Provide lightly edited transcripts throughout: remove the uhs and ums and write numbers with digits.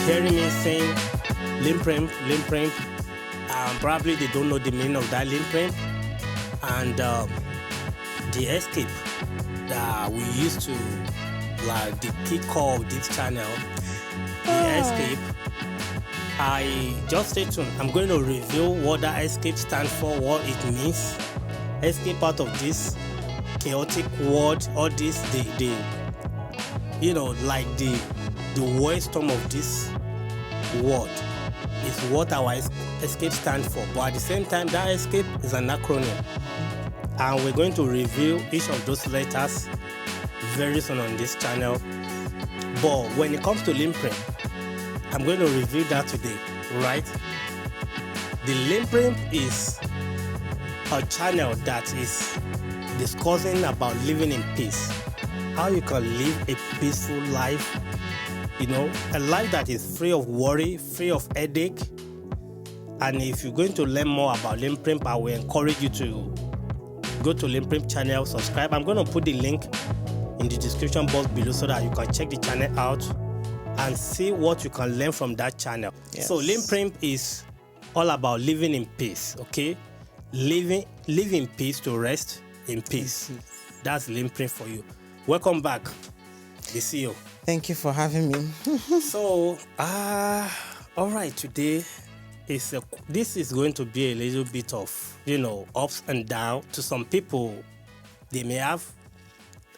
hearing me saying limp, probably they don't know the meaning of that limp, and the escape that we used to, like the key core of this channel, the escape. I just stay tuned. I'm going to reveal what that escape stands for, what it means. Escape out of this chaotic world, all this, like the world storm of this world is what our escape stands for. But at the same time, that escape is an acronym. And we're going to reveal each of those letters very soon on this channel. But when it comes to Limprim, I'm going to reveal that today, right? The Limprim is a channel that is discussing about living in peace. How you can live a peaceful life, a life that is free of worry, free of headache. And if you're going to learn more about Limprim, I will encourage you to go to Limprim channel, subscribe. I'm going to put the link in the description box below so that you can check the channel out and see what you can learn from that channel. Yes. So Limprim is all about living in peace, okay? Live in peace to rest in peace. That's Limprim for you. Welcome back, the CEO. Thank you for having me. So, all right, today this is going to be a little bit of, ups and downs. To some people, they may have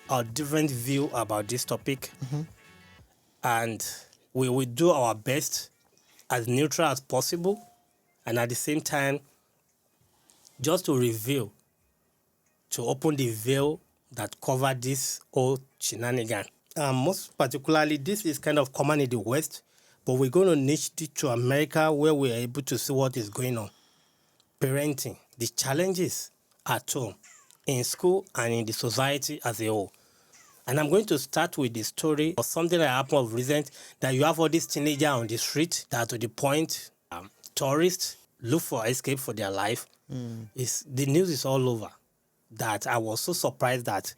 a different view about this topic. Mm-hmm. And we will do our best as neutral as possible. And at the same time, just to reveal, to open the veil that covered this whole shenanigan. Most particularly, this is kind of common in the West, but we're going to niche it to America where we're able to see what is going on. Parenting, the challenges at home, in school, and in the society as a whole. And I'm going to start with the story of something that happened of recent, that you have all these teenagers on the street that to the point tourists look for escape for their life. The news is all over. That I was so surprised that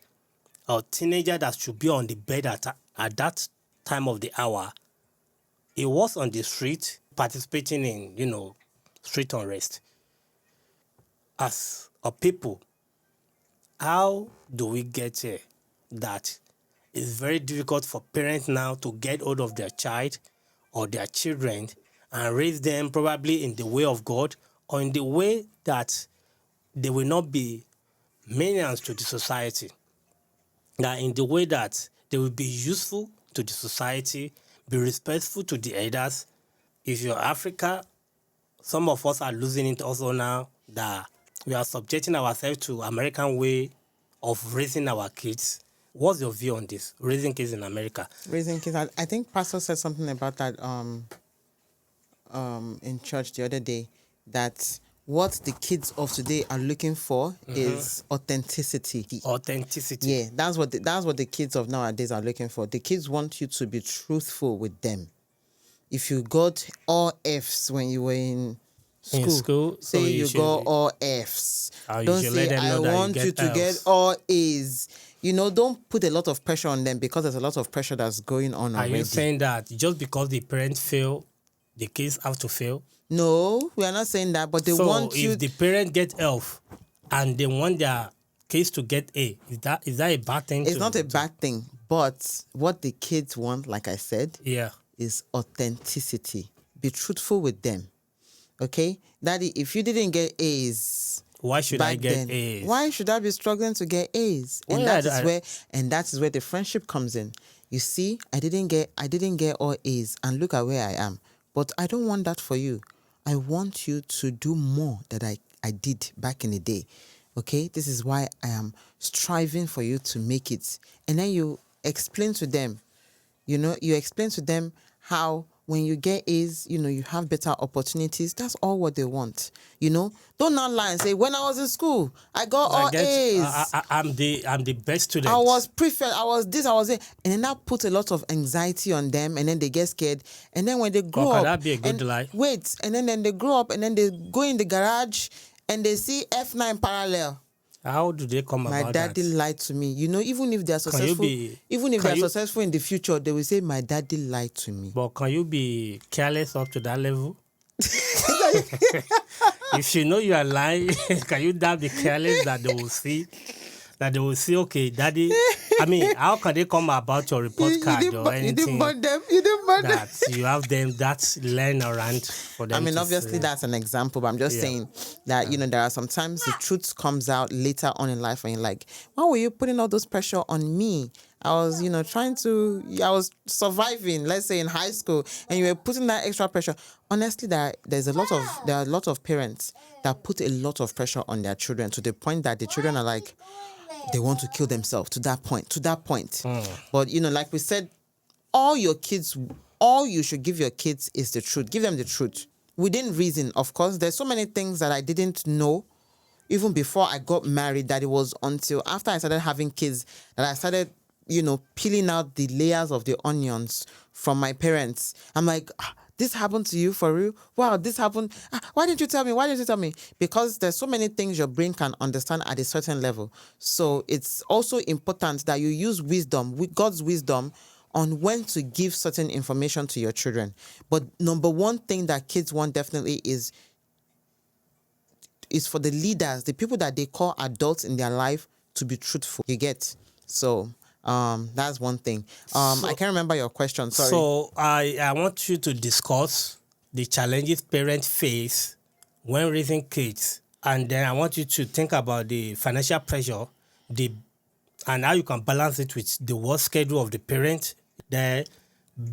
a teenager that should be on the bed at that time of the hour, he was on the street participating in, street unrest. As a people, how do we get here? That it's very difficult for parents now to get hold of their child or their children and raise them probably in the way of God or in the way that they will not be minions to the society. That in the way that they will be useful to the society, be respectful to the elders. If you're Africa, some of us are losing it also now that we are subjecting ourselves to American way of raising our kids. What's your view on this, raising kids in America? Raising kids, I think Pastor said something about that in church the other day, that what the kids of today are looking for is authenticity. Authenticity. Yeah, that's what the kids of nowadays are looking for. The kids want you to be truthful with them. If you got all F's when you were in school, say you got all F's. Don't say I want you to get all A's. Don't put a lot of pressure on them because there's a lot of pressure that's going on already. Are you saying that just because the parents fail, the kids have to fail? No, we are not saying that, but they want you... So if the parents get F and they want their kids to get A, is that a bad thing? It's not a bad thing, but what the kids want, like I said, is authenticity. Be truthful with them, okay? Daddy, if you didn't get A's... Why should I get A's? Why should I be struggling to get A's? And that is where the friendship comes in. You see, I didn't get all A's, and look at where I am. But I don't want that for you. I want you to do more than I did back in the day. Okay? This is why I am striving for you to make it. And then you explain to them, you explain to them how when you get A's, you have better opportunities. That's all what they want. Don't not lie and say, when I was in school, I got all A's. I'm the best student. I was prefect, I was this, I was it. And then that puts a lot of anxiety on them, and then they get scared. And then when they grow up... Can that be a good lie? Wait, and then they grow up, and then they go in the garage, and they see F9 parallel. How do they come My about daddy that? lied to me. You know, even if they're successful, successful in the future, they will say, my daddy lied to me. But can you be careless up to that level? If you know you are lying, can you not be careless that they will see? That they will see, okay, daddy. I mean, how can they come about your report card or anything? You didn't burn them. You didn't burn them. That you have them, that's laying around for them. I mean, obviously that's an example, but I'm just saying that, you know, there are sometimes the truth comes out later on in life and you're like, why were you putting all those pressure on me? I was, you know, I was surviving, let's say in high school, and you were putting that extra pressure. Honestly, there are a lot of parents that put a lot of pressure on their children to the point that the children are like, they want to kill themselves to that point. But, you know, like we said, all you should give your kids is the truth. Give them the truth. Within reason, of course. There's so many things that I didn't know even before I got married, that it was until after I started having kids that I started, you know, peeling out the layers of the onions from my parents. I'm like, this happened to you for real? Wow, this happened. Why didn't you tell me? Why didn't you tell me? Because there's so many things your brain can understand at a certain level. So it's also important that you use wisdom, with God's wisdom, on when to give certain information to your children. But number one thing that kids want definitely is for the leaders, the people that they call adults in their life, to be truthful. You get? So that's one thing. I can't remember your question. Sorry. So I want you to discuss the challenges parents face when raising kids, and then I want you to think about the financial pressure, and how you can balance it with the work schedule of the parent, the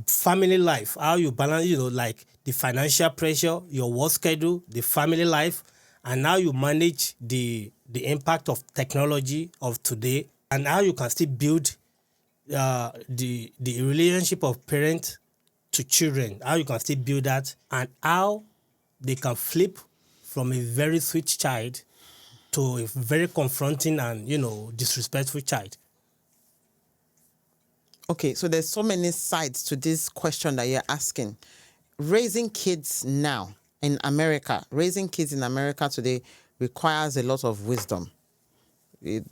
family life, how you balance, you know, like the financial pressure, your work schedule, the family life, and how you manage the impact of technology of today, and how you can still build the relationship of parent to children, how you can still build that, and how they can flip from a very sweet child to a very confronting and, you know, disrespectful child. Okay, so there's so many sides to this question that you're asking. Raising kids now in America, today requires a lot of wisdom. It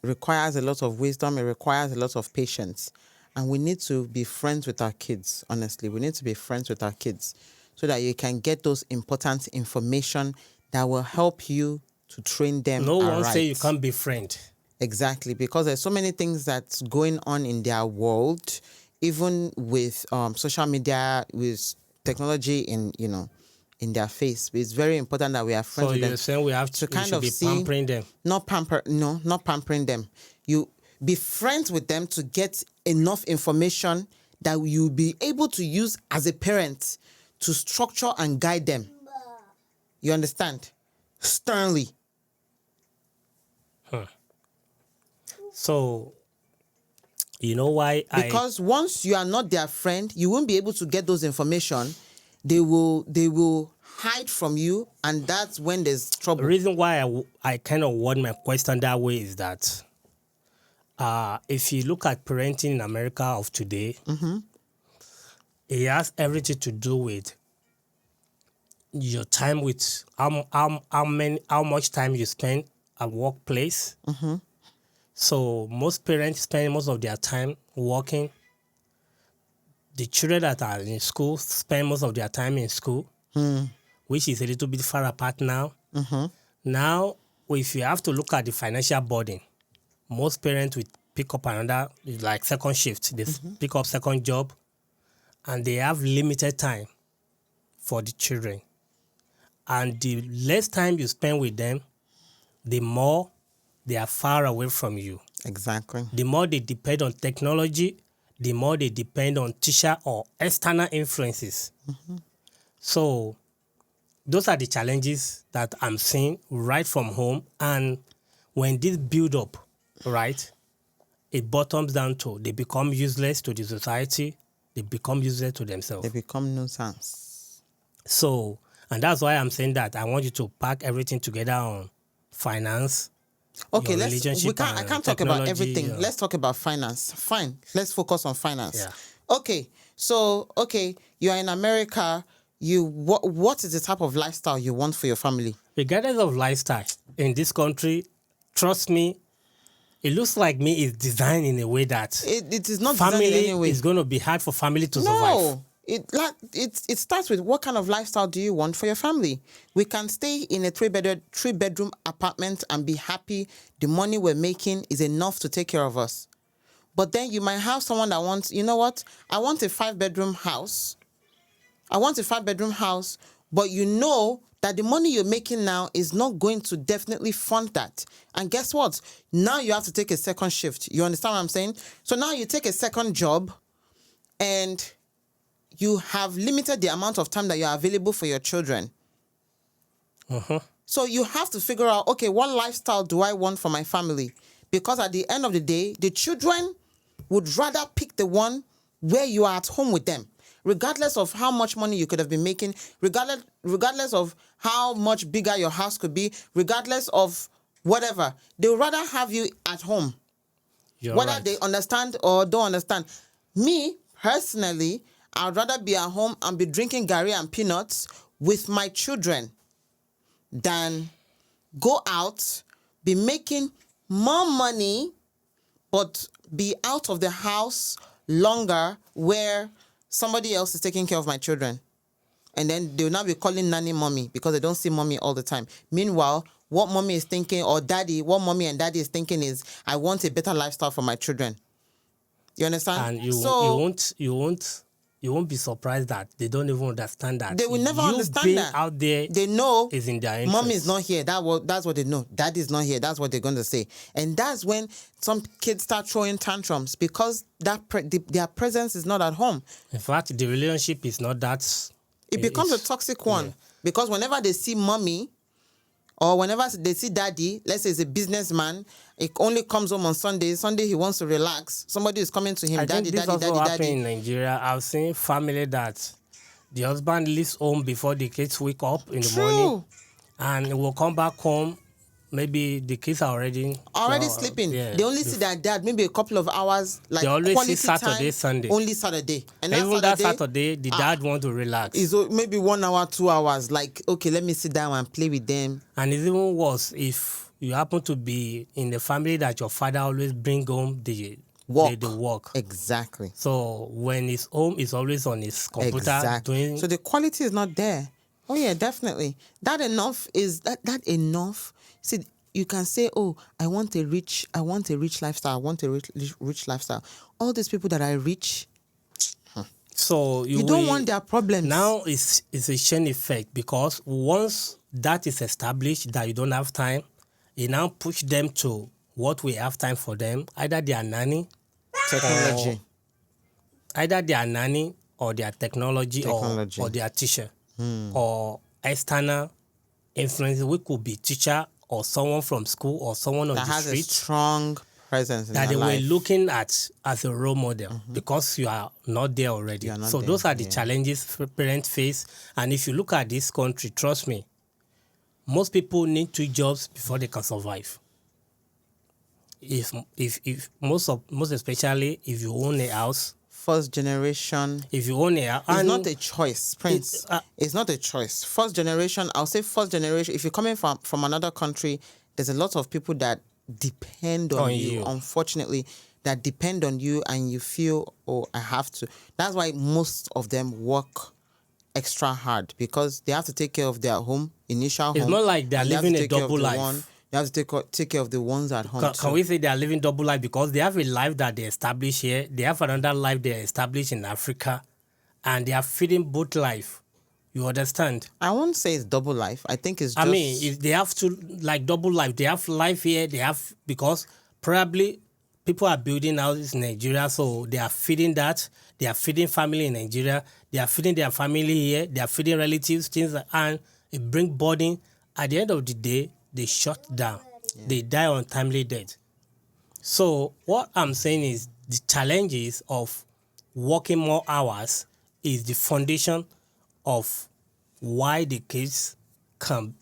requires a lot of wisdom. It requires a lot of patience. And we need to be friends with our kids, honestly. We need to be friends with our kids so that you can get those important information that will help you to train them. No one say you can't be friend. Exactly, because there's so many things that's going on in their world, even with social media, with technology in their face. It's very important that we are friends with them. So you're saying we have to kind of be pampering them? Not pampering them. You be friends with them to get enough information that you'll be able to use as a parent to structure and guide them. You understand? Sternly. So, you know why? Because once you are not their friend, you won't be able to get those information. They will hide from you, and that's when there's trouble. The reason why I kind of word my question that way is that if you look at parenting in America of today, it has everything to do with your time, with how much time you spend at workplace. So most parents spend most of their time working. The children that are in school spend most of their time in school, which is a little bit far apart now. Now, if you have to look at the financial burden, most parents will pick up another, like second shift. They pick up second job, and they have limited time for the children. And the less time you spend with them, the more they are far away from you. Exactly. The more they depend on technology, the more they depend on teacher or external influences. So those are the challenges that I'm seeing right from home. And when this build up, right, it bottoms down to they become useless to the society. They become useless to themselves. They become nuisance. So, and that's why I'm saying that I want you to pack everything together on finance. Okay, I can't talk about everything. Let's talk about finance. Fine. Let's focus on finance. Yeah. Okay, you are in America. What is the type of lifestyle you want for your family? Regardless of lifestyle, in this country, trust me, it looks like me is designed in a way that it is not designed in family any way. is going to be hard for family to survive. No, it starts with what kind of lifestyle do you want for your family? We can stay in a three-bedroom apartment and be happy. The money we're making is enough to take care of us. But then you might have someone that wants, you know what? I want a 5-bedroom house. But you know that the money you're making now is not going to definitely fund that. And guess what? Now you have to take a second shift. You understand what I'm saying? So now you take a second job and you have limited the amount of time that you're available for your children. So you have to figure out, okay, what lifestyle do I want for my family? Because at the end of the day, the children would rather pick the one where you are at home with them. Regardless of how much money you could have been making, regardless of how much bigger your house could be, regardless of whatever, they would rather have you at home. Whether right. they understand or don't understand. Me, personally, I'd rather be at home and be drinking Gary and peanuts with my children than go out, be making more money, but be out of the house longer where somebody else is taking care of my children. And then they'll now be calling nanny mommy because they don't see mommy all the time. Meanwhile, what mommy is thinking, or what mommy and daddy is thinking is, I want a better lifestyle for my children. You understand? And you won't be surprised that they don't even understand that. They will never understand being that. out there, they know is in their interest. Mommy is not here. That's what they know. Daddy is not here. That's what they're going to say. And that's when some kids start throwing tantrums because their presence is not at home. In fact, the relationship is not that. It becomes a toxic one because whenever they see mommy or whenever they see daddy, let's say it's a businessman, it only comes home on Sunday. Sunday he wants to relax. Somebody is coming to him, daddy. In Nigeria, I've seen family that the husband leaves home before the kids wake up in the morning, and will come back home. Maybe the kids are already sleeping. Yeah, they only see their dad maybe a couple of hours, like they always quality see Saturday, time, Sunday. Only Saturday. And even that Saturday, the dad want to relax. It's maybe 1 hour, 2 hours. Like, okay, let me sit down and play with them. And it's even worse if you happen to be in the family that your father always bring home the work. Exactly. So when he's home, he's always on his computer doing. So the quality is not there. Oh yeah, definitely. That enough. See, you can say, "Oh, I want a rich lifestyle. I want a rich lifestyle." All these people that are rich, so you don't want their problems. Now it's a chain effect because once that is established that you don't have time, you now push them to what we have time for them. Either their nanny, technology, or their technology. Or their teacher, or external influence. We could be teacher or someone from school or someone on the street that has a strong presence in that they life. were looking at as a role model because you are not there already. So those are the challenges parents face. And if you look at this country, trust me, most people need 2 jobs before they can survive. If most especially if you own a house. First generation. If you own a house, it's not a choice, Prince. It's not a choice. First generation. I'll say first generation. If you're coming from another country, there's a lot of people that depend on you. Unfortunately, that depend on you, and you feel, oh, I have to. That's why most of them work extra hard because they have to take care of their initial home. It's not like they're living a double life. You have to take care of the ones at home. Can we say they are living double life because they have a life that they establish here, they have another life they established in Africa, and they are feeding both life. You understand? I won't say it's double life. I think it's just... I mean, if they have to, like, double life. They have life here, because probably people are building houses in Nigeria, so they are feeding that. They are feeding family in Nigeria. They are feeding their family here. They are feeding relatives, things, and it brings burden. At the end of the day, they shut down. Yeah. They die untimely death. So what I'm saying is the challenges of working more hours is the foundation of why the kids can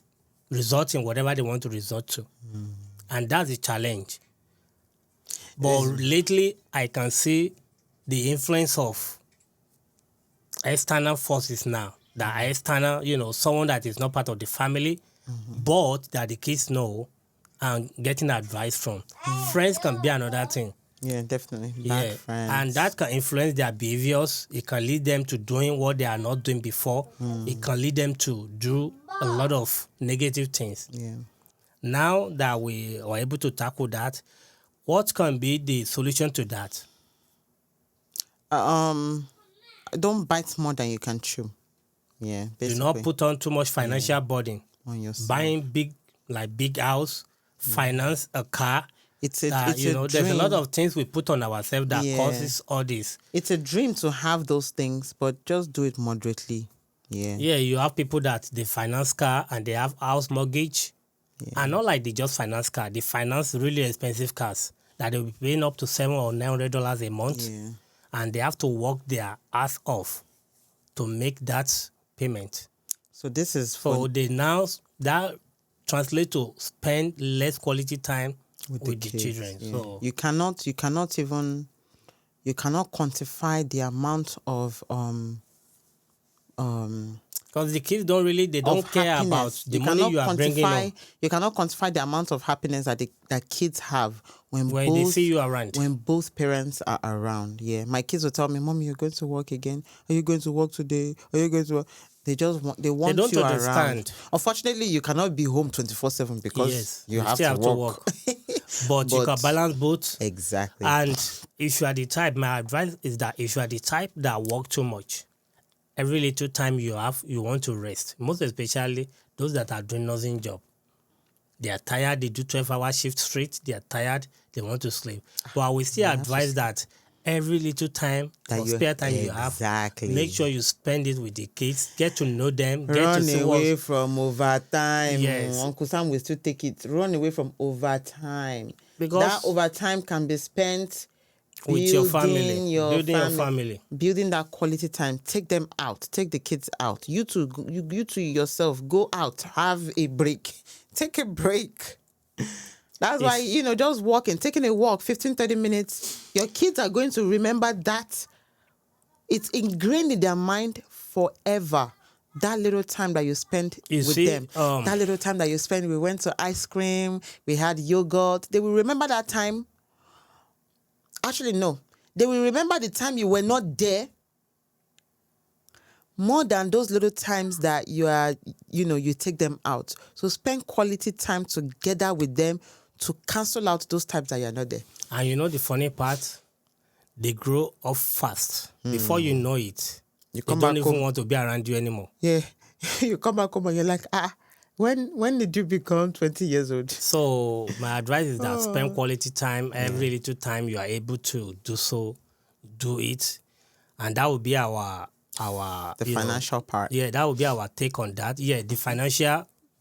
resort in whatever they want to resort to. And that's the challenge. But lately, I can see the influence of external forces now. That are external, someone that is not part of the family, but that the kids know and getting advice from. Friends can be another thing. Yeah, definitely. Bad friends. And that can influence their behaviors. It can lead them to doing what they are not doing before. It can lead them to do a lot of negative things. Yeah. Now that we are able to tackle that, what can be the solution to that? Don't bite more than you can chew. Yeah, basically. Do not put on too much financial burden. On yourself. Buying big house, finance a car. It's a There's a dream. lot of things we put on ourselves that causes all this. It's a dream to have those things, but just do it moderately. Yeah. Yeah, you have people that they finance car and they have house mortgage. Yeah. And not like they just finance car, they finance really expensive cars that they'll be paying up to $700 or $900 a month. Yeah. And they have to work their ass off to make that payment. So this is so they now that translates to spend less quality time with the children. Yeah. So you cannot quantify the amount of because the kids don't care happiness. about the money you are bringing on. You cannot quantify the amount of happiness that kids have when they see you around. When both parents are around. Yeah, my kids will tell me, "Mommy, you're going to work again? Are you going to work today? Are you going to work?" They want you understand. Around. Unfortunately, you cannot be home 24/7 because you have to work. But you can balance both. Exactly. And if you are the type, my advice is that if you are the type that work too much, every little time you have, you want to rest. Most especially those that are doing nursing job. They are tired, they do 12-hour shift straight, they are tired, they want to sleep. But I will still advise that every little time or spare time you have, make sure you spend it with the kids, get to know them, Run away from overtime. Yes. Uncle Sam will still take it. Run away from overtime. Because that overtime can be spent with your family, building your family, building that quality time. Take them out, take the kids out. You two yourself, go out, have a break, take a break. That's why, just walking, taking a walk, 15-30 minutes, your kids are going to remember that. It's ingrained in their mind forever. That little time that you spent with them, that little time that you spent, we went to ice cream, we had yogurt. They will remember that time. Actually, no. They will remember the time you were not there more than those little times that you take them out. So spend quality time together with them to cancel out those times that you're not there. And the funny part, they grow up fast. Before you know it, they don't even want to be around you anymore. Yeah. You come back home and you're like, when did you become 20 years old? So my advice is that spend quality time. Every little time you are able to do it. And that will be our financial part. Yeah, that will be our take on that. Yeah,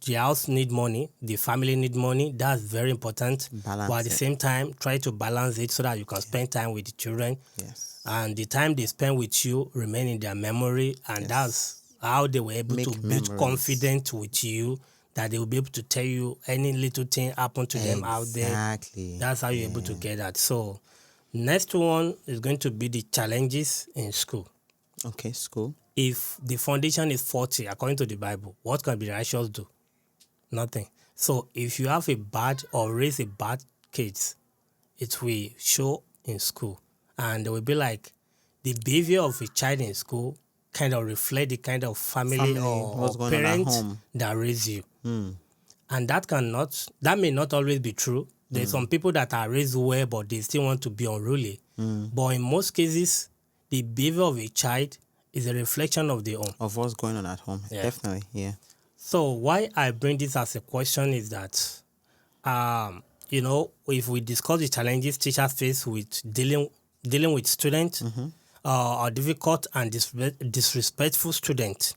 the house need money, the family need money. That's very important. But at the same time, try to balance it so that you can spend time with the children. Yes. And the time they spend with you remain in their memory. And that's how they were able to build confidence with you, that they will be able to tell you any little thing happened to them out there. Exactly. That's how you're able to get that. So next one is going to be the challenges in school. Okay, school. If the foundation is faulty, according to the Bible, what can the righteous do? Nothing. So if you have a bad or raise a bad kids, it will show in school. And they will be like, the behavior of a child in school kind of reflect the kind of family or parents that raise you. And that may not always be true. There's some people that are raised well, but they still want to be unruly. But in most cases, the behavior of a child is a reflection of their own. Of what's going on at home. Yeah. Definitely, yeah. So why I bring this as a question is that, if we discuss the challenges teachers face with dealing with students, or difficult and disrespectful students,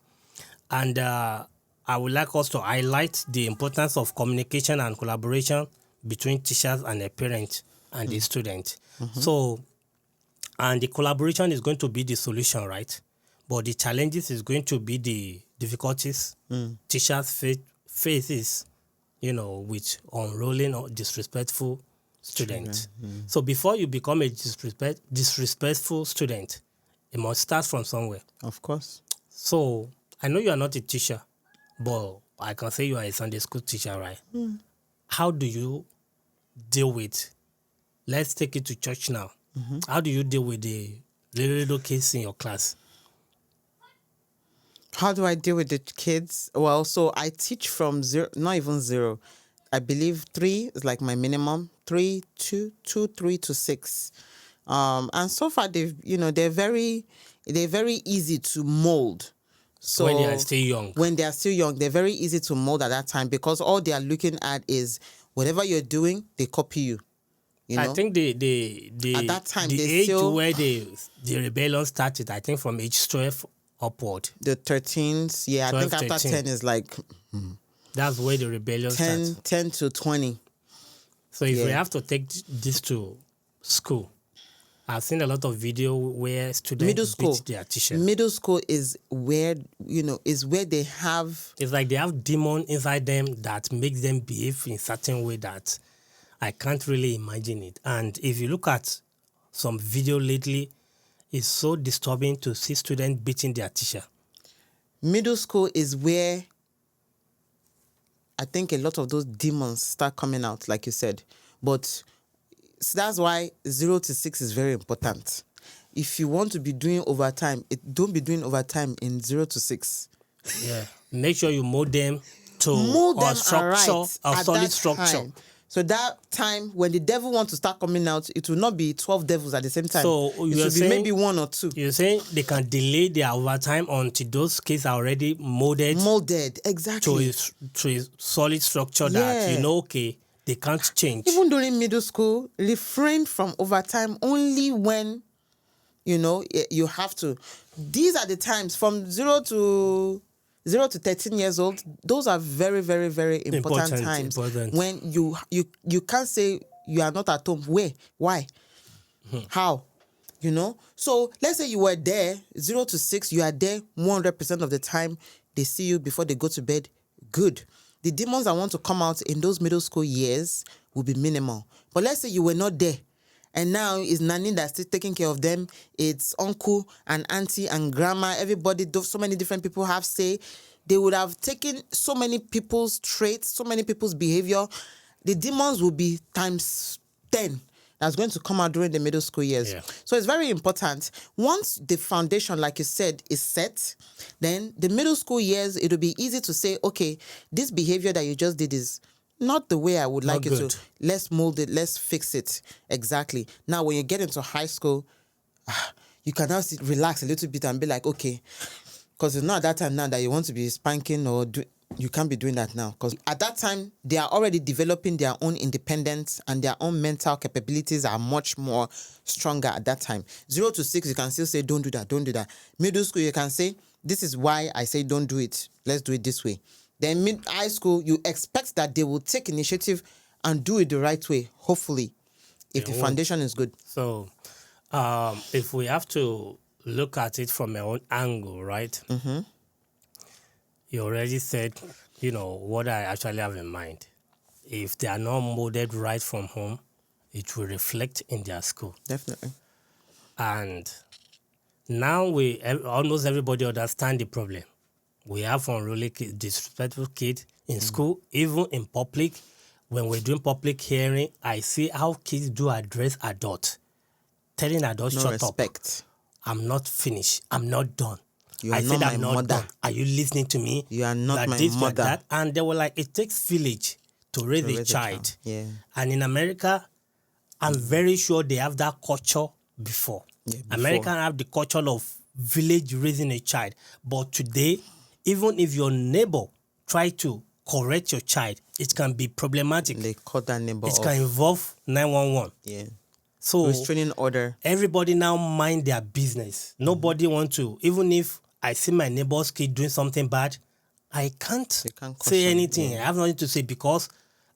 and I would like us to highlight the importance of communication and collaboration between teachers and their parents and the student. So, and the collaboration is going to be the solution, right? But the challenges is going to be the difficulties teachers faces, with unrolling or disrespectful students. So before you become a disrespectful student, it must start from somewhere. Of course. So I know you are not a teacher, but I can say you are a Sunday school teacher, right? how do you deal with, let's take it to church now. How do you deal with the little kids in your class? How do I deal with the kids? Well, so I teach from zero, not even zero. I believe 3 is like my minimum. 3, 2, 3 to 6. And so far they're very easy to mold. So when they are still young. When they are still young, they're very easy to mold at that time because all they are looking at is whatever you're doing, they copy you. You know? I think the at that time, the they age still, where the rebellion started, I think from age 12 upward. The 13s, yeah, 12, I think after 13. 10 is like That's where the rebellion 10, starts. 10 to 20. So if we Yeah. have to take this to school, I've seen a lot of video where students Middle school, beat their teacher. Middle school is where they have. It's like they have demon inside them that makes them behave in certain way that I can't really imagine it. And if you look at some video lately, it's so disturbing to see students beating their teacher. Middle school is where I think a lot of those demons start coming out, like you said. But so that's why 0 to 6 is very important. If you want to be doing overtime, don't be doing overtime in 0 to 6. Yeah. Make sure you mold them to Mold a structure, a at solid that structure. time. So that time when the devil wants to start coming out, it will not be 12 devils at the same time. So it you're should be saying, maybe 1 or 2. You're saying they can delay their overtime until those kids are already molded Exactly. to a solid structure that okay, they can't change. Even during middle school, refrain from overtime only when you have to. These are the times from 0 to 13 years old. Those are very, very, very important times. When you can't say you are not at home. Where? Why? How? So let's say you were there 0 to 6. You are there 100% of the time. They see you before they go to bed. Good. The demons that want to come out in those middle school years will be minimal. But let's say you were not there. And now it's nanny that's still taking care of them. It's uncle and auntie and grandma. Everybody, so many different people have say. They would have taken so many people's traits, so many people's behavior. The demons will be times 10. That's going to come out during the middle school years. Yeah. So it's very important. Once the foundation, like you said, is set, then the middle school years, it'll be easy to say, okay, this behavior that you just did is not the way I would like it to. Let's mold it. Let's fix it. Exactly. Now, when you get into high school, you can now relax a little bit and be like, okay, because it's not at that time now that you want to be spanking or you can't be doing that now. Because at that time, they are already developing their own independence and their own mental capabilities are much more stronger at that time. 0 to 6, you can still say, don't do that, don't do that. Middle school, you can say, this is why I say don't do it. Let's do it this way. Then mid-high school, you expect that they will take initiative and do it the right way, hopefully, if the foundation is good. So if we have to look at it from our own angle, right? Mm-hmm. You already said, what I actually have in mind. If they are not molded right from home, it will reflect in their school. Definitely. And now almost everybody understand the problem. We have unruly disrespectful kids in school, even in public. When we're doing public hearing, I see how kids do address adults, telling adults, no shut respect. up. I'm not finished. I'm not done. You are not my mother. Done. Are you listening to me? You are not my this, mother. That. And they were like, it takes village to raise a child. Yeah. And in America, I'm very sure they have that culture before. Yeah, Americans have the culture of village raising a child. But today, even if your neighbor try to correct your child, it can be problematic. They cut that neighbor off. It can involve 911. Yeah. So restraining order. Everybody now mind their business. Nobody want to, even if I see my neighbor's kid doing something bad, I can't say anything. I have nothing to say because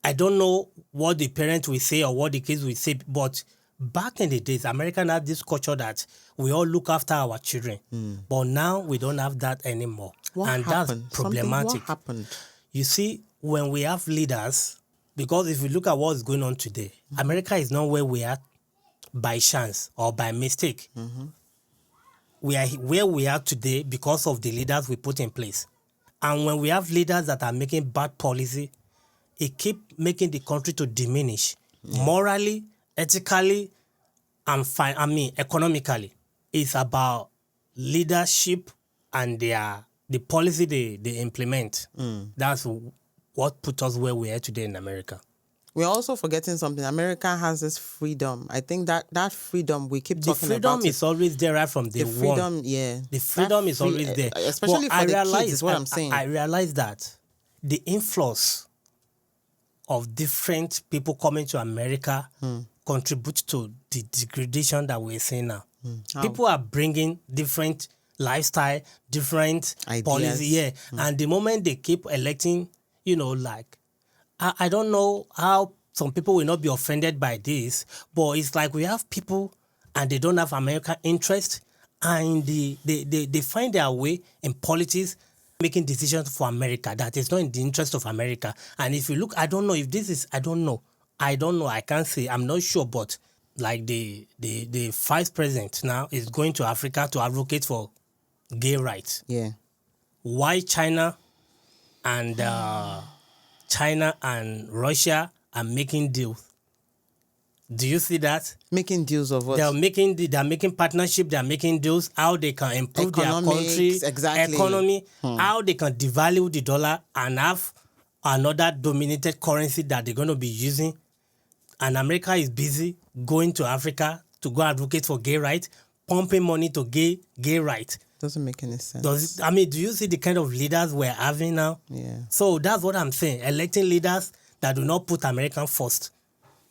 I don't know what the parents will say or what the kids will say. But back in the days, Americans had this culture that we all look after our children. But now we don't have that anymore. What happened? That's problematic. What happened? You see, when we have leaders, because if you look at what is going on today, America is not where we are by chance or by mistake. We are where we are today because of the leaders we put in place. And when we have leaders that are making bad policy, it keep making the country to diminish morally, ethically, and economically. It's about leadership and the policy they implement. That's what put us where we are today in America. We're also forgetting something. America has this freedom. I think that freedom we keep talking about. The freedom is always there right from day one. The freedom, yeah. The freedom is always there. Especially for the kids is what I'm saying. I realize that the influx of different people coming to America contributes to the degradation that we're seeing now. People are bringing different lifestyle, different ideas. Policy, and the moment they keep electing, like, I don't know how some people will not be offended by this, but it's like we have people and they don't have American interest, and they find their way in politics, making decisions for America that is not in the interest of America. And if you look, I don't know if this is, I don't know, I can't say, I'm not sure, but like the vice president now is going to Africa to advocate for gay rights. Yeah. Why China and Russia are making deals? Do you see that? Making deals of what? They're making partnership. They're making deals. How they can improve their country economy. How they can devalue the dollar and have another dominated currency that they're going to be using. And America is busy going to Africa to go advocate for gay rights, pumping money to gay rights. Doesn't make any sense. Do you see the kind of leaders we're having now? Yeah. So that's what I'm saying. Electing leaders that do not put America first.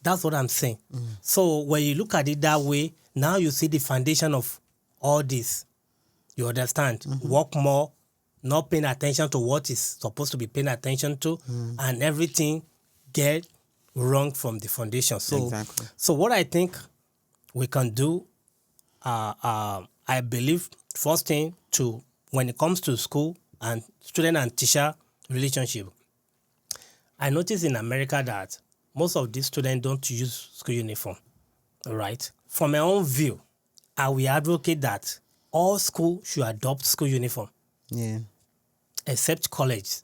That's what I'm saying. So when you look at it that way, now you see the foundation of all this. You understand? Work more, not paying attention to what is supposed to be paying attention to, and everything get wrong from the foundation. So, exactly. So what I think we can do, I believe, first thing when it comes to school and student and teacher relationship, I notice in America that most of these students don't use school uniform, right? From my own view, I will advocate that all schools should adopt school uniform. Yeah. Except college.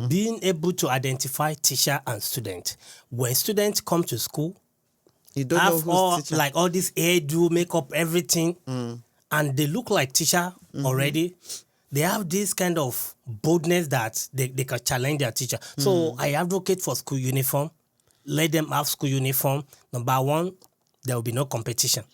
Being able to identify teacher and student. When students come to school, you don't have know who's teacher. Like all this hairdo, makeup, everything, and they look like teacher already. They have this kind of boldness that they can challenge their teacher. So I advocate for school uniform. Let them have school uniform. Number one, there will be no competition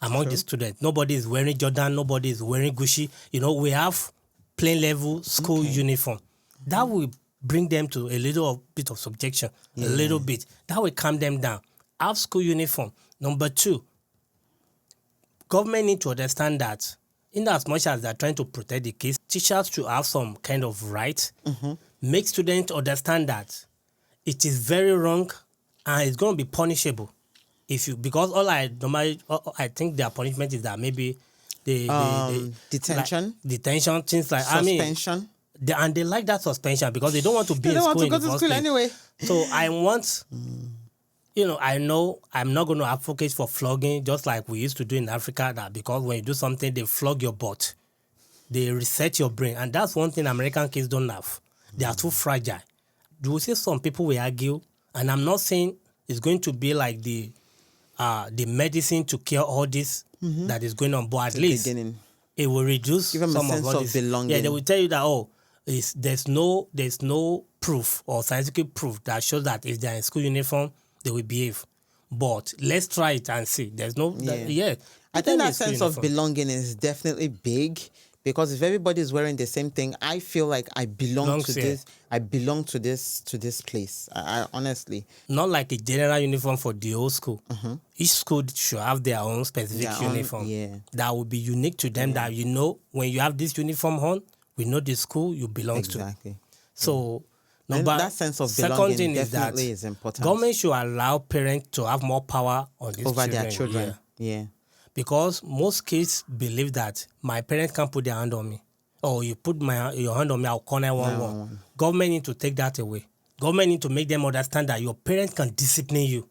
among the students. Nobody is wearing Jordan. Nobody is wearing Gucci. We have plain level school uniform. That will bring them to a little bit of subjection, a little bit. That will calm them down. Have school uniform. Number two, government need to understand that in as much as they're trying to protect the kids, teachers should have some kind of right. Make students understand that it is very wrong and it's going to be punishable. Because I think their punishment is that maybe detention, things like suspension. And they like that suspension because they don't want to be in school. They don't want to go to school anyway. So I want, I know I'm not going to advocate for flogging just like we used to do in Africa, that because when you do something, they flog your butt. They reset your brain. And that's one thing American kids don't have. They are too fragile. You will see some people will argue, and I'm not saying it's going to be like the medicine to cure all this that is going on, but at least it will reduce give them some a sense of all of this. belonging. Yeah, they will tell you that there's no proof or scientific proof that shows that if they're in school uniform they will behave. But let's try it and see. There's no I think that sense of belonging is definitely big. Because if everybody is wearing the same thing, I feel like I belong to this. I belong to this place. I honestly, not like a general uniform for the whole school. Each school should have their own specific uniform. That will be unique to them. That when you have this uniform on, we know the school you belong to. Exactly. So, that sense of belonging definitely is important. Government should allow parents to have more power on these over their children. Yeah. Because most kids believe that my parents can't put their hand on me. Or you put your hand on me, I'll call 911. Government need to take that away. Government need to make them understand that your parents can discipline you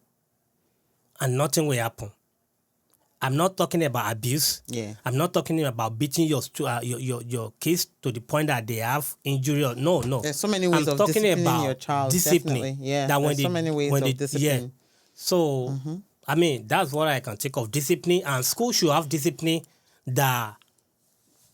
and nothing will happen. I'm not talking about abuse. Yeah. I'm not talking about beating your kids to the point that they have injury. Or, no. There's so many ways I'm of talking disciplining about your child. discipline. Definitely. Yeah. That There's so many ways of discipline. Yeah. So, I mean, that's what I can take of discipline. And school should have discipline that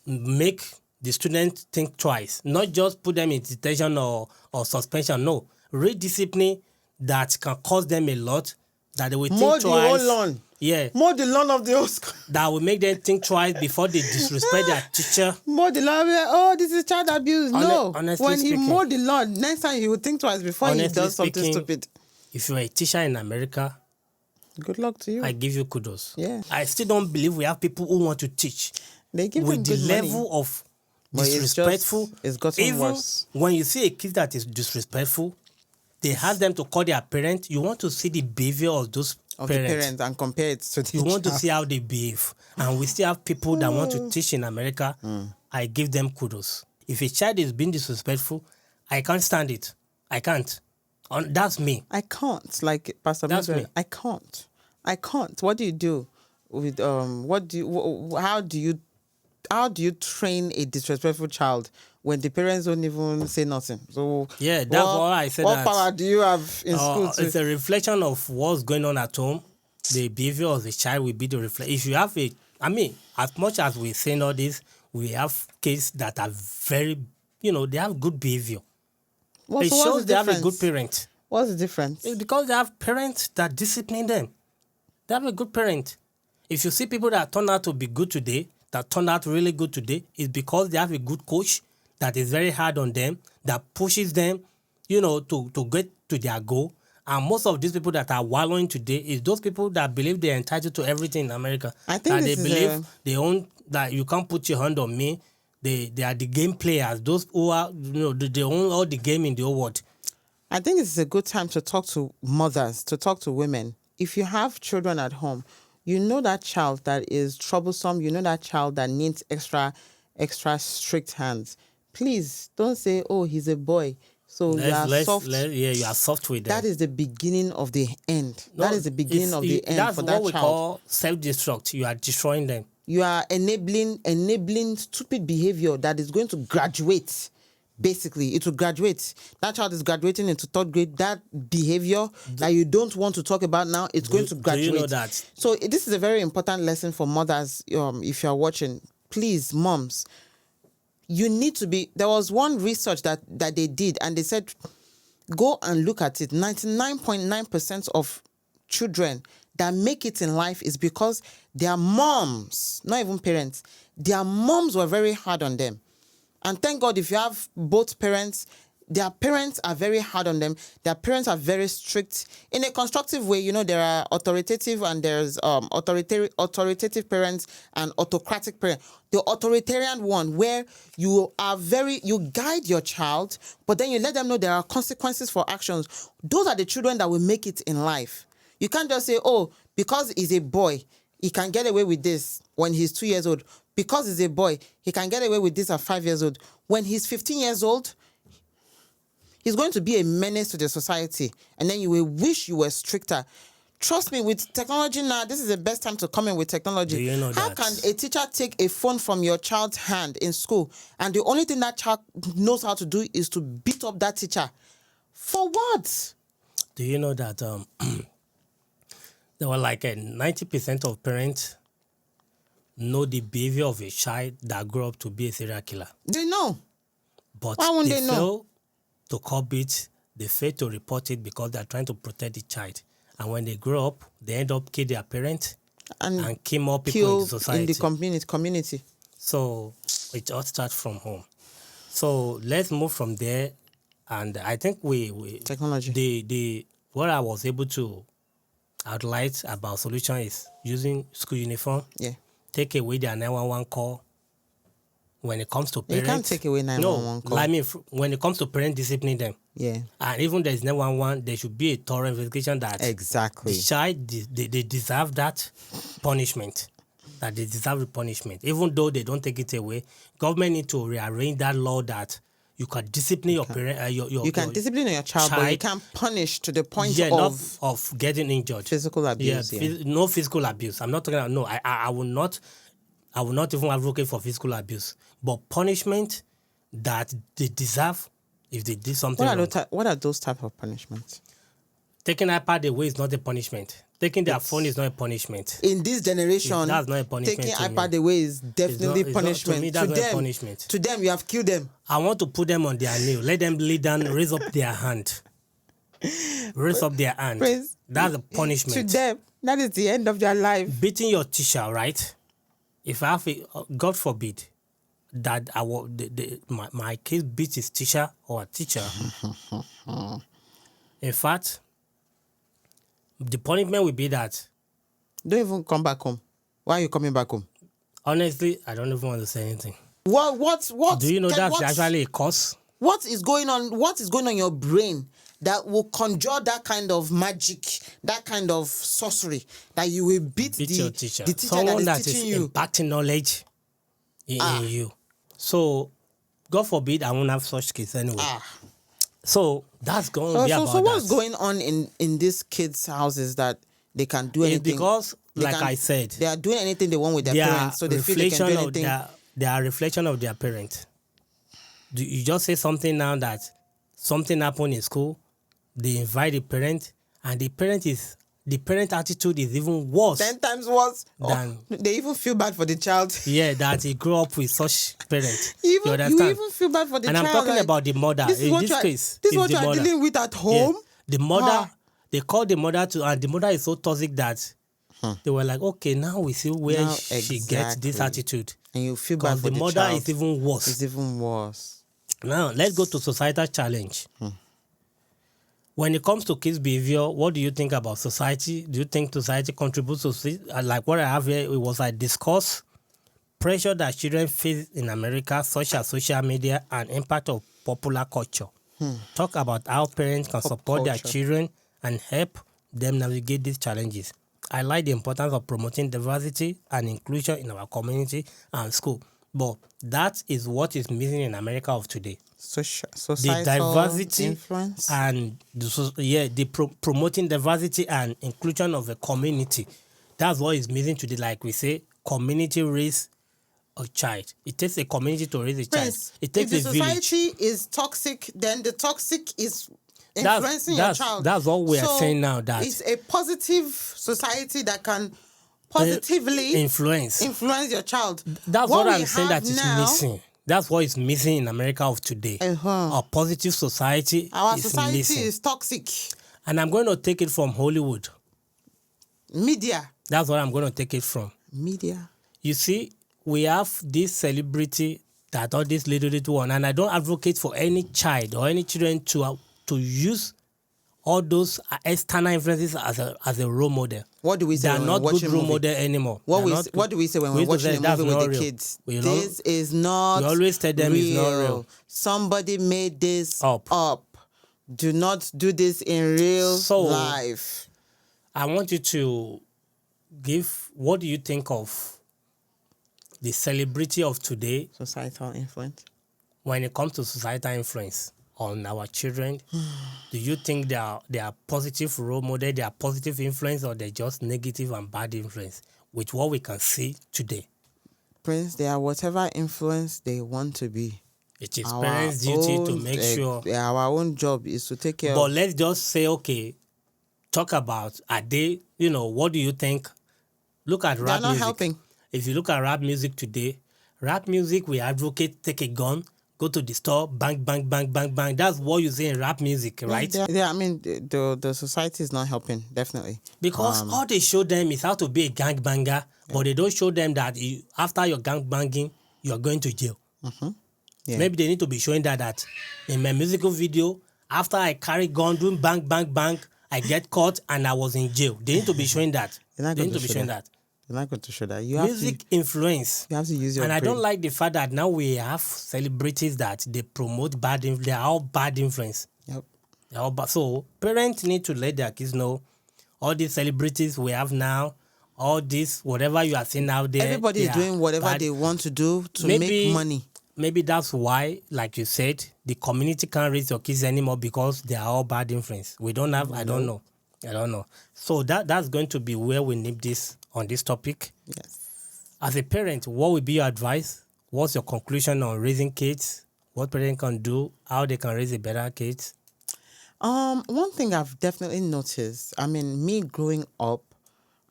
make the students think twice. Not just put them in detention or suspension. No. Real discipline that can cost them a lot, that they will think Mow twice. the whole lawn. Yeah. Mow the lawn of the whole school. That will make them think twice before they disrespect their teacher. Mow the lawn. Oh, this is child abuse. No. Honestly when speaking, he mowed the lawn, next time he will think twice before he does something stupid. If you're a teacher in America, good luck to you. I give you kudos. Yeah. I still don't believe we have people who want to teach. They give with them the good level money. of disrespectful. It's gotten even worse. When you see a kid that is disrespectful, they ask them to call their parent. You want to see the behavior of those Of parents. the parents and compare it to the You want to child. see how they behave. And we still have people that want to teach in America. I give them kudos. If a child is being disrespectful, I can't stand it. I can't. That's me. I can't. Like Pastor That's Mildred, me. I can't. What do you do with how do you train a disrespectful child when the parents don't even say nothing? So Yeah, that's why I said what that. power do you have in school? It's a reflection of what's going on at home. The behavior of the child will be the reflection. If you have as much as we're saying all this, we have kids that are very, they have good behavior. It shows they have a good parent. What's the difference? It's because they have parents that discipline them. They have a good parent. If you see people that turn out to be good today, that turned out really good today, it's because they have a good coach that is very hard on them, that pushes them, to get to their goal. And most of these people that are wallowing today is those people that believe they're entitled to everything in America. I think that this they is believe they own, that you can't put your hand on me. They are the game players. Those who are, they own all the game in the whole world. I think this is a good time to talk to mothers, to talk to women. If you have children at home, you know that child that is troublesome, you know that child that needs extra strict hands. Please don't say, oh, he's a boy, so you are soft. You are soft with them. That is the beginning of the end. That is the beginning of the end for that child. That's what we call self-destruct. You are destroying them. You are enabling stupid behavior that is going to graduate. Basically, it will graduate. That child is graduating into third grade. That behavior that you don't want to talk about now, it's going to graduate. Do you know that? So this is a very important lesson for mothers. If you are watching, please, moms, you need to be. There was one research that they did, and they said, go and look at it. 99.9% of children that make it in life is because their moms, not even parents, their moms were very hard on them. And thank God, if you have both parents, their parents are very hard on them. Their parents are very strict in a constructive way. There are authoritative and there's authoritative parents and autocratic parents. The authoritarian one, where you guide your child, but then you let them know there are consequences for actions. Those are the children that will make it in life. You can't just say, oh, because he's a boy, he can get away with this when he's 2 years old. Because he's a boy, he can get away with this at 5 years old. When he's 15 years old, he's going to be a menace to the society. And then you will wish you were stricter. Trust me, with technology now, this is the best time to come in with technology. Do you know How can a teacher take a phone from your child's hand in school, and the only thing that child knows how to do is to beat up that teacher? For what? Do you know that there were like 90% of parents know the behavior of a child that grew up to be a serial killer? They know. But Why won't they they know? fail to curb it. They fail to report it because they're trying to protect the child. And when they grow up, they end up killing their parents and kill more people in the society. In the community. So it all starts from home. So let's move from there. And I think we technology. What I was able to outline about solution is using school uniform. Yeah. Take away their 911 call. When it comes to parents, you can't take away 911 call. I mean, when it comes to parents, disciplining them. Yeah. And even there's 911, there should be a thorough investigation that exactly the child they deserve that punishment. That they deserve the punishment, even though they don't take it away. Government need to rearrange that law that you can discipline your parent. You can discipline your child, but you can't punish to the point of getting injured. Physical abuse. No physical abuse. I'm not talking about, no. I will not even advocate for physical abuse, but punishment that they deserve if they did something wrong. What are those type of punishments? Taking iPad away is not a punishment. Taking their phone is not a punishment. In this generation, that's not a punishment. Taking iPad away is definitely punishment. To me, that's not a punishment. To them, you have killed them. I want to put them on their knee. Let them lay down, raise up their hand. Raise up their hand. That's a punishment. To them, that is the end of their life. Beating your teacher, right? If I have God forbid, that my kid beats his teacher or a teacher. In fact, the punishment will be that. Don't even come back home. Why are you coming back home? Honestly, I don't even want to say anything. What? Do you know that's actually a cause? What is going on? What is going on in your brain that will conjure that kind of magic, that kind of sorcery, that you will beat your teacher? The teacher Someone that is teaching you. Impacting knowledge in you. So, God forbid, I won't have such kids anyway. So that's going to be about So what's going on in these kids' houses that they can do anything? Because, I said, they are doing anything they want with their parents, so they feel they can do anything. They are a reflection of their parents. You just say something now that something happened in school, they invite the parent, and the parent attitude is even worse. 10 times worse. They even feel bad for the child. Yeah, that he grew up with such parents. You even feel bad for the child. And I'm talking about the mother. In this case, this is what you are dealing with at home. Yes. The mother, they called the mother and the mother is so toxic that they were like, okay, now we see where she gets this attitude. And you feel bad for the child. The mother is even worse. It's even worse. Now, let's go to societal challenge. When it comes to kids' behavior, what do you think about society? Do you think society contributes to, like what I have here, it was a discourse, pressure that children face in America, such as social media and impact of popular culture. Talk about how parents can support their children and help them navigate these challenges. I like the importance of promoting diversity and inclusion in our community and school. But that is what is missing in America of today. Societal the diversity influence and promoting diversity and inclusion of the community. That's what is missing today. Like we say, community raise a child. It takes a community to raise a child. It takes a village. If the society is toxic, then the toxic is influencing your child. That's what we are saying now. That it's a positive society that can positively influence your child. That's what I'm saying that is missing. That's what is missing in America of today. A positive society. Our society missing. is toxic. And I'm going to take it from Hollywood. Media. That's what I'm going to take it from. Media. You see, we have this celebrity that all this little one, and I don't advocate for any child or any children to use all those external influences as a role model. What do we say? They are not good role model anymore. What do we say when we're watching a movie with the kids? This is not. We always tell them it's not real. Somebody made this up. Do not do this in real life. I want you to give. What do you think of the celebrity of today? Societal influence. When it comes to societal influence on our children, do you think they are positive role model, they are positive influence, or they're just negative and bad influence with what we can see today? Prince, they are whatever influence they want to be. It is parents' duty to make sure. Our own job is to take care But let's just say, okay, talk about, are they, what do you think? Look at rap music. They're not helping. If you look at rap music today, rap music, we advocate take a gun, go to the store, bang, bang, bang, bang, bang. That's what you say in rap music, right? Yeah, I mean, the society is not helping, definitely. Because all they show them is how to be a gangbanger, but they don't show them that after your gangbanging, you're going to jail. Mm-hmm. Yeah. Maybe they need to be showing that in my musical video, after I carry gun, doing bang, bang, bang, I get caught and I was in jail. They need to be showing that. They need to be showing that. They're not going to show that. Music influence. You have to use your brain. I don't like the fact that now we have celebrities that they promote bad influence. They are all bad influence. Yep. They're all bad. So parents need to let their kids know all these celebrities we have now, all this, whatever you are seeing out there. Everybody is doing whatever they want to do to make money. maybe that's why, like you said, the community can't raise your kids anymore because they are all bad influence. We don't have, I don't know. So that's going to be where we nip this on this topic. Yes. As a parent, what would be your advice? What's your conclusion on raising kids? What parents can do? How they can raise a better kids? One thing I've definitely noticed, I mean, me growing up,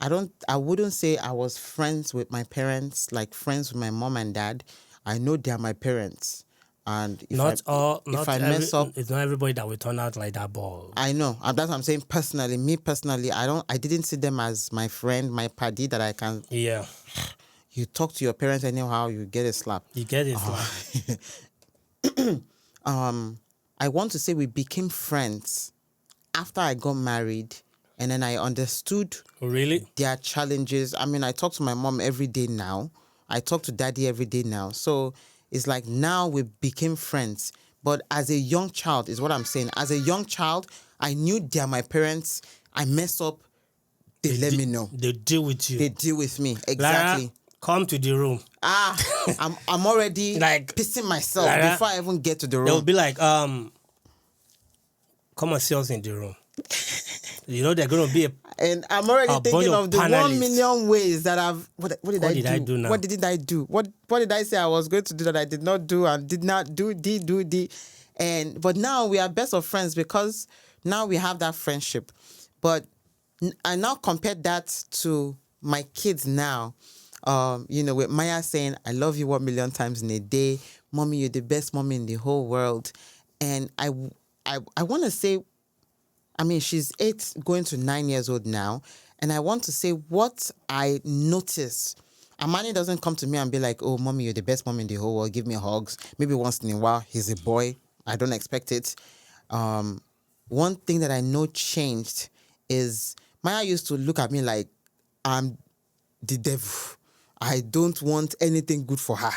I wouldn't say I was friends with my parents, like friends with my mom and dad. I know they're my parents. And if I mess up, it's not everybody that will turn out like that, but I know. And that's what I'm saying. Personally, me personally, I didn't see them as my friend, my paddy that I can. Yeah. You talk to your parents anyhow, you get a slap. You get a slap. I want to say we became friends after I got married, and then I understood Really? their challenges. I mean, I talk to my mom every day now. I talk to daddy every day now. So it's like now we became friends. But as a young child is what I'm saying. As a young child, I knew they're my parents. I mess up, they let me know. They deal with you. They deal with me. Exactly. Lara, come to the room. I'm already like pissing myself Lara, before I even get to the room. They'll be like, come and see us in the room. You know they're gonna be and I'm already thinking of the 1 million ways that I've what did I do now? What did I do? What did I say I was going to do that I did not do and did not do and but now we are best of friends because now we have that friendship. But I now compare that to my kids now. With Maya saying, I love you 1 million times in a day. Mommy, you're the best mommy in the whole world. And I want to say, I mean, she's 8 going to 9 years old now. And I want to say what I notice. Amani doesn't come to me and be like, oh, mommy, you're the best mom in the whole world. Give me hugs. Maybe once in a while. He's a boy. I don't expect it. One thing that I know changed is Maya used to look at me like I'm the devil. I don't want anything good for her.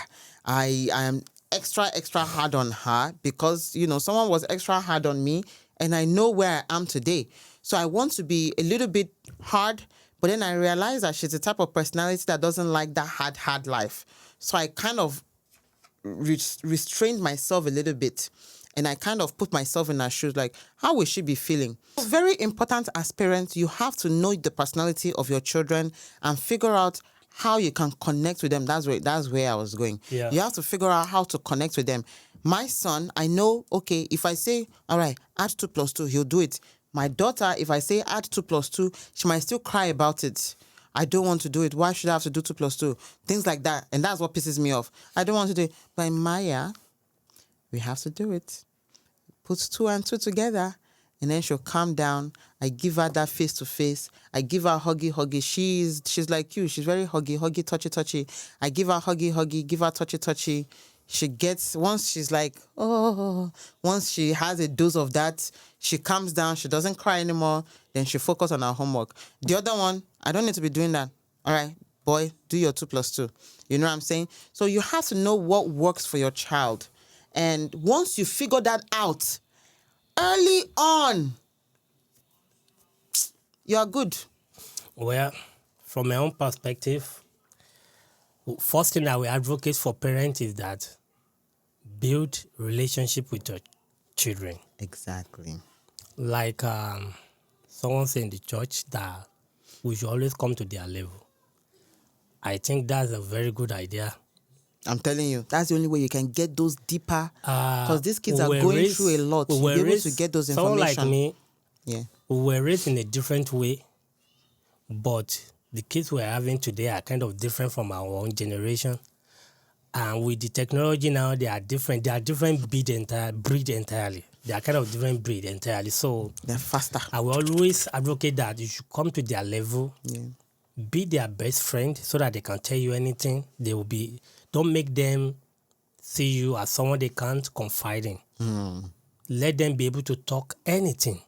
I am extra hard on her because, someone was extra hard on me and I know where I am today. So I want to be a little bit hard, but then I realize that she's the type of personality that doesn't like that hard life. So I kind of restrained myself a little bit and I kind of put myself in her shoes, like, how will she be feeling? It's very important as parents, you have to know the personality of your children and figure out how you can connect with them. That's where I was going. Yeah. You have to figure out how to connect with them. My son, I know, okay, if I say, all right, add 2 + 2, he'll do it. My daughter, if I say add 2 + 2, she might still cry about it. I don't want to do it. Why should I have to do 2 + 2? Things like that. And that's what pisses me off. I don't want to do it. But Maya, we have to do it. Put 2 and 2 together. And then she'll calm down. I give her that face-to-face. I give her huggy. She's like you. She's very huggy, touchy. I give her huggy, give her touchy. She gets, once she's like, oh, once she has a dose of that, she calms down. She doesn't cry anymore. Then she focus on her homework. The other one, I don't need to be doing that. All right, boy, do your 2 + 2. You know what I'm saying? So you have to know what works for your child. And once you figure that out, early on, you are good. Well, from my own perspective, first thing I will advocate for parents is that build relationship with your children. Exactly. Like someone said in the church that we should always come to their level. I think that's a very good idea. I'm telling you, that's the only way you can get those deeper. Because these kids are going through a lot. You'll be able to get those information. Someone like me, yeah, we were raised in a different way, but the kids we're having today are kind of different from our own generation. And with the technology now, they are different. They are different breed entirely. They are kind of different breed entirely. So they're faster. I will always advocate that you should come to their level. Yeah. Be their best friend so that they can tell you anything. Don't make them see you as someone they can't confide in. Let them be able to talk anything,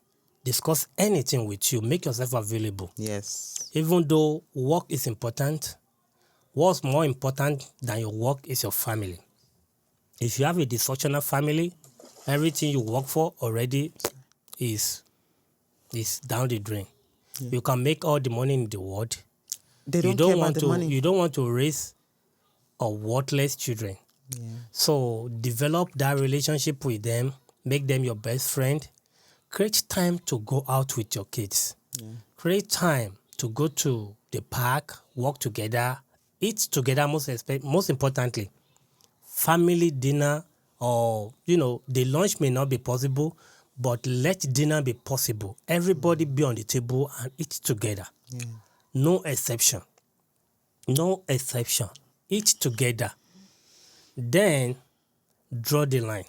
discuss anything with you. Make yourself available. Yes. Even though work is important, what's more important than your work is your family. If you have a dysfunctional family, everything you work for already is down the drain. Yeah. You can make all the money in the world. They don't care about the money. You don't want to raise worthless children. Yeah. So develop that relationship with them, make them your best friend. Create time to go out with your kids. Yeah. Create time to go to the park, walk together, eat together, most importantly. Family dinner, or, the lunch may not be possible, but let dinner be possible. Everybody be on the table and eat together. Yeah. No exception. No exception. Eat together. Then draw the line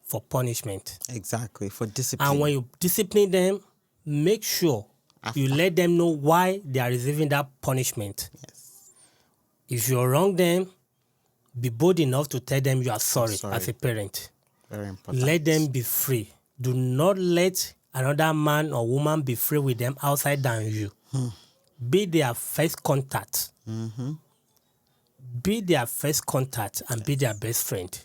for punishment. Exactly, for discipline. And when you discipline them, make sure you let them know why they are receiving that punishment. Yes. If you wrong them, be bold enough to tell them you are sorry as a parent. Very important. Let them be free. Do not let another man or woman be free with them outside than you. Be their first contact. Mm-hmm. Be their first contact and be their best friend.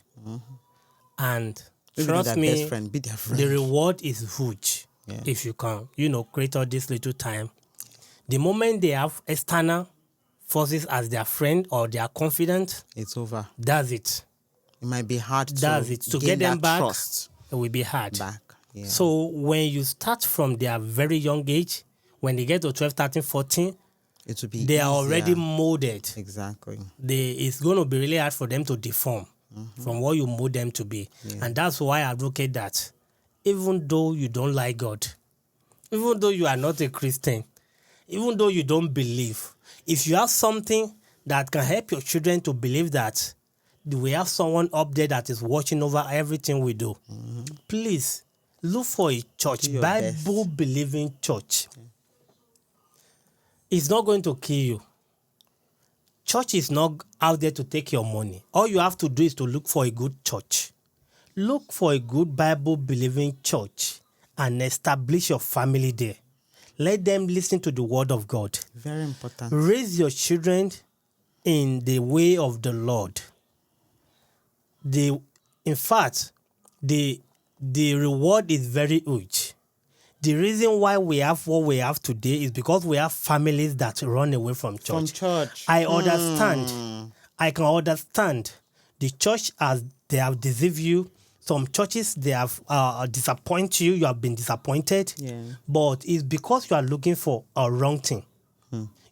And Be trust their me, best friend. Be their friend. the reward is huge. Yeah. If you can, create all this little time. The moment they have external forces as their friend or they are confident, it's over. That's it. It might be hard to get them back. Trust. It will be hard. Back. Yeah. So when you start from their very young age, when they get to 12, 13, 14, it will be they easier. are already molded. Exactly. It's going to be really hard for them to deform from what you mold them to be. Yeah. And that's why I advocate that even though you don't like God, even though you are not a Christian, even though you don't believe, if you have something that can help your children to believe that we have someone up there that is watching over everything we do, please look for a church, Bible-believing church. Yeah. It's not going to kill you. Church is not out there to take your money. All you have to do is to look for a good church. Look for a good Bible-believing church and establish your family there. Let them listen to the word of God. Very important. Raise your children in the way of the Lord. In fact, the reward is very huge. The reason why we have what we have today is because we have families that run away from church. From church. I understand. I can understand. The church, as they have deceived you. Some churches, they have disappointed you. You have been disappointed. Yeah. But it's because you are looking for a wrong thing.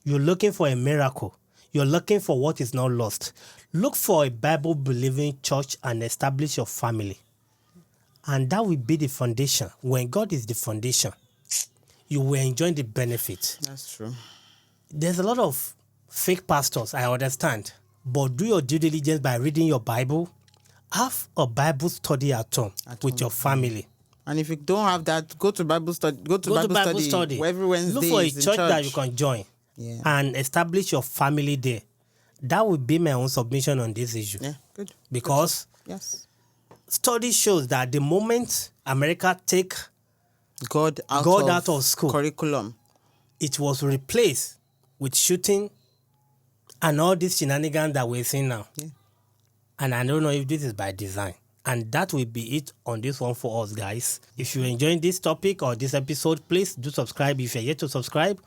You're looking for a miracle. You're looking for what is not lost. Look for a Bible-believing church and establish your family. And that will be the foundation. When God is the foundation, you will enjoy the benefit. That's true. There's a lot of fake pastors, I understand. But do your due diligence by reading your Bible. Have a Bible study at home with your family. And if you don't have that, go to Bible study. Go to Bible study every Wednesday. Look for a church that you can join and establish your family there. That would be my own submission on this issue. Yeah, good. Because study shows that the moment America take God out of school curriculum, it was replaced with shooting and all these shenanigans that we're seeing now. Yeah. And I don't know if this is by design. And that will be it on this one for us, guys. If you're enjoying this topic or this episode, please do subscribe. If you're yet to subscribe,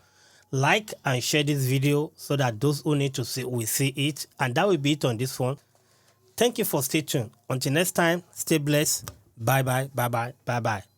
like and share this video so that those who need to see will see it. And that will be it on this one. Thank you for staying tuned. Until next time, stay blessed. Bye-bye, bye-bye, bye-bye.